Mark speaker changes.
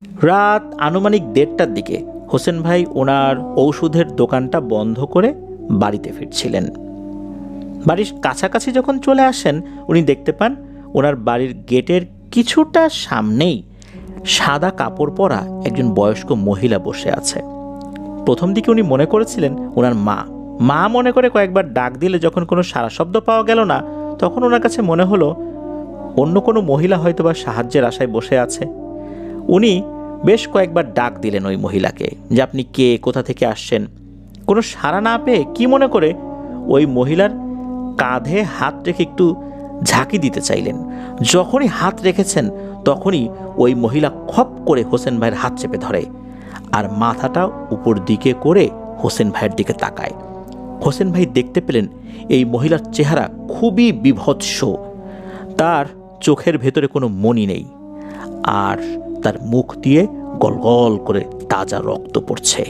Speaker 1: রাত আনুমানিক 1:30টার দিকে হোসেন ভাই ওনার ঔষধের দোকানটা বন্ধ করে বাড়িতে ফিরছিলেন। বাড়ির কাছাকাছি যখন চলে আসেন, উনি দেখতে পান ওনার বাড়ির গেটের কিছুটা সামনেই সাদা কাপড় পরা একজন বয়স্ক মহিলা বসে আছে। প্রথম দিকে উনি মনে করেছিলেন ওনার মা মনে করে কয়েকবার ডাক দিলে যখন কোনো সাড়া শব্দ পাওয়া গেল না, তখন ওনার কাছে মনে হলো অন্য কোনো মহিলা হয়তো বা সাহায্যের আশায় বসে আছে। উনি বেশ কয়েকবার ডাক দিলেন ওই মহিলাকে যে আপনি কে, কোথা থেকে আসছেন। কোনো সাড়া না পেয়ে কি মনে করে ওই মহিলার কাঁধে হাত রেখে একটু ঝাঁকি দিতে চাইলেন। যখনই হাত রেখেছেন তখনই ওই মহিলা খপ করে হোসেন ভাইয়ের হাত চেপে ধরে আর মাথাটা উপর দিকে করে হোসেন ভাইয়ের দিকে তাকায়। হোসেন ভাই দেখতে পেলেন এই মহিলার চেহারা খুবই বিভৎস। তার চোখের ভেতরে কোনো মনি নেই আর তার মুখ দিয়ে গলগল করে তাজা রক্ত পড়ছে।